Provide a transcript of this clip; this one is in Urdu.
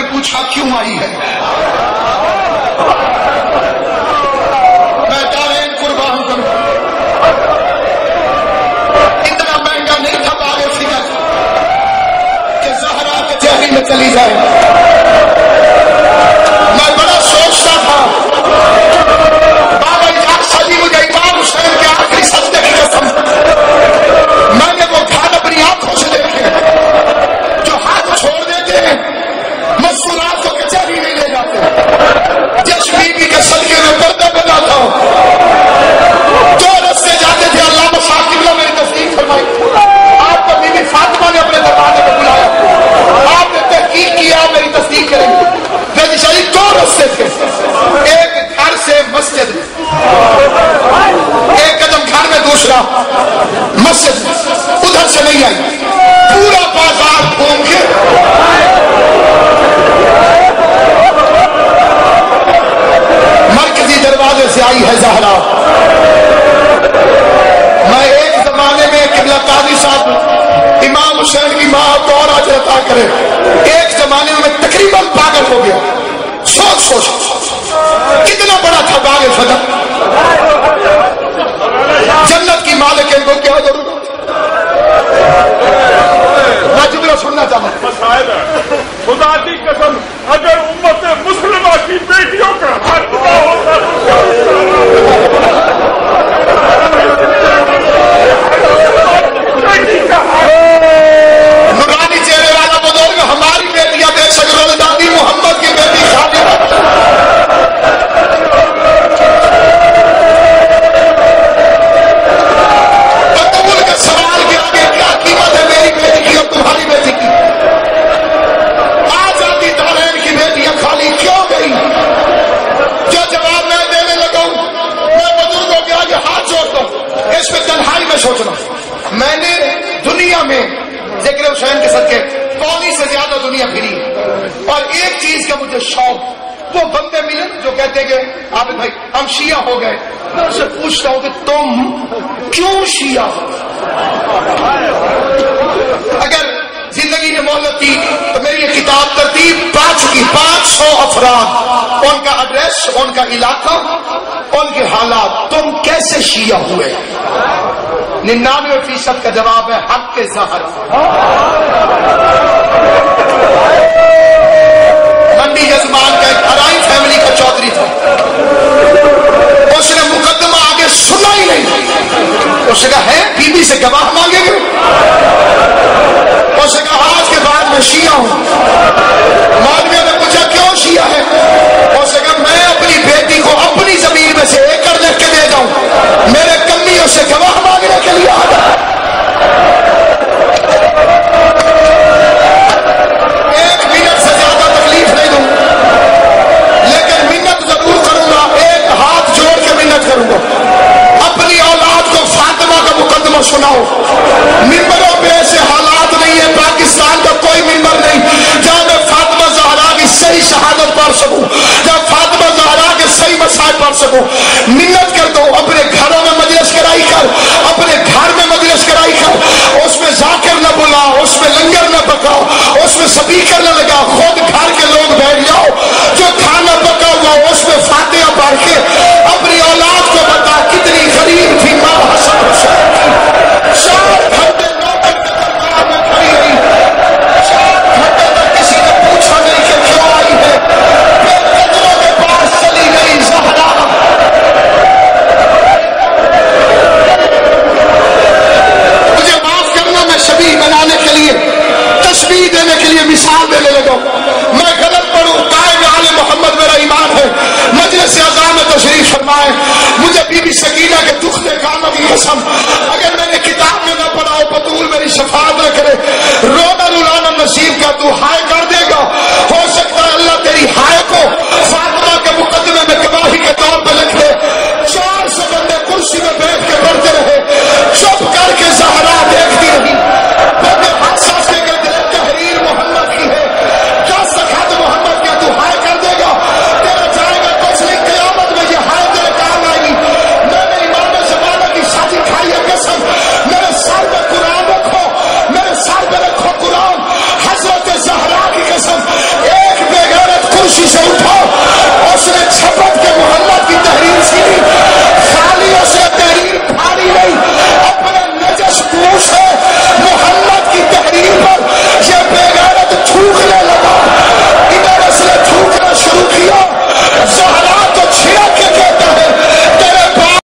نے پوچھا کیوں آئی ہے؟ میں دارین قربان کروں، اتنا مہنگا نہیں تھا باغ فکر کہ زہرا کچہری میں چلی جائے. میں بڑا سوچتا تھا بابا اجازت جی مجھے امام حسین کے آخری سجدے کی قسم، میں نے وہ گھر اپنی آنکھوں سے دیکھے جو ہاتھ چھوڑ دیتے ہیں مستورات کو کچہری نہیں لے جاتے. جس بیوی کے صدقے میں پردہ بناتا ہوں جو رستے جاتے تھے علامہ صاحب قبلہ میری تصدیق فرمائی. آپ کو بیوی فاطمہ نے اپنے دروازے پہ بلایا، آپ نے تحقیق کیا، میری تصدیق کریں گے. نبی شریف دو رستے تھے، ایک گھر سے مسجد میں، ایک قدم گھر میں، دوسرا مسجد میں. ادھر سے نہیں آئی، پورا بازار گھوم کے مرکزی دروازے سے آئی ہے زہرا. میں ایک زمانے میں قبلہ قاضی صاحب امام حسین کی ماں دور آج عطا کرے، ایک زمانے میں تقریباً پاگل ہو گیا. سوچ کتنا بڑا تھا باغ فضل. جنت کی مالک ان کو کیا ضرورت؟ میں جملہ سننا چاہتا ہوں. خدا کی قسم اگر امت مسلمہ کی بیٹیوں کا حق نہ ہوتا نورانی چہرے والا بزرگ ہماری بیٹیاں بے شک رضی محمد کی بیٹی شادی بطول کے سوال کے آگے کیا قیمت ہے میری بیٹی کی اور تمہاری بیٹی کی؟ آزادی دارین کی بیٹیاں خالی کیوں گئی؟ جو جواب میں دینے لگا ہوں میں بزرگوں کے آگے ہاتھ جوڑتا ہوں. اس پہ تنہائی میں سوچنا، میں نے دنیا میں ذکر حسین کے صدقے پوری سے زیادہ دنیا پھری اور ایک چیز کا مجھے شوق، وہ بندے ملے جو کہتے کہ عابد بھائی ہم شیعہ ہو گئے. میں ان سے پوچھتا ہوں کہ تم کیوں شیعہ ہو؟ اگر زندگی نے مہلت دی تو میری یہ کتاب ترتیب پا چکی، 500 افراد، ان کا ایڈریس، ان کا علاقہ، ان کے حالات. تم کیسے شیعہ ہوئے؟ 99% کا جواب ہے حق کے ظاہر. منڈی یزمان کا ایک ہرائی فیملی کا چودھری تھا، اس نے مقدمہ آگے سنا ہی نہیں. اس نے کہا ہے بی بی سے گواہ مانگیں گے؟ اس نے کہا آج کے بعد میں شیعہ ہوں. مولویوں نے پوچھا کیوں شیعہ ہے؟ اس نے کہا میں اپنی بیٹی کو اپنی زمین میں سے ایکڑ لکھ کے دے جاؤں، میرے کمی اس سے گواہ مانگنے کے لیے آ گیا. ایک منٹ سے زیادہ تکلیف نہیں دوں لیکن منت ضرور کروں گا، ایک ہاتھ جوڑ کے منت کروں گا. اپنی اولاد کو فاطمہ کا مقدمہ سناؤ. ممبروں پہ ایسے حالات نہیں ہے، پاکستان کا کوئی ممبر نہیں جہاں میں فاطمہ زہرا کی صحیح شہادت پڑھ سکوں، جہاں فاطمہ زہرا کے صحیح مسائل پڑھ سکوں. منت کرتا ہوں اپنے گھروں میں مجلس کرائی کر، اپنے گھر میں مجلس کرائی کر، اس میں ذاکر نہ بلا، اس میں لنگر نہ پکاؤ، اس میں سپیکر نہ لگا، خود گھر کے لوگ بیٹھ جاؤ، جو کھانا پکا ہوا اس میں فاتحہ پڑھ کے اپنی اولاد کو بتا کتنی غریب تھی ماں حسن حسین کی. 4 گھنٹے نوبت کے دربار میں کھڑی رہی، 4 گھنٹے تک کسی نے پوچھا نہیں کہ کیوں آئی ہے. پھر قدروں کے پاس چلی گئی زہرا. مجھے معاف کرنا، میں شبیہ بنانے کے لیے، تشبیہ دینے کے لیے مثال دینے لگا. میں غلط پڑھوں، قائم آل محمد میرا ایمان ہے. مجلس اعظام میں تشریف فرمائے. مجھے بی بی سکینہ کے دکھتے کانوں کی قسم اگر میں نے کتاب میں نہ پڑھا ہو بطول میری شفاعت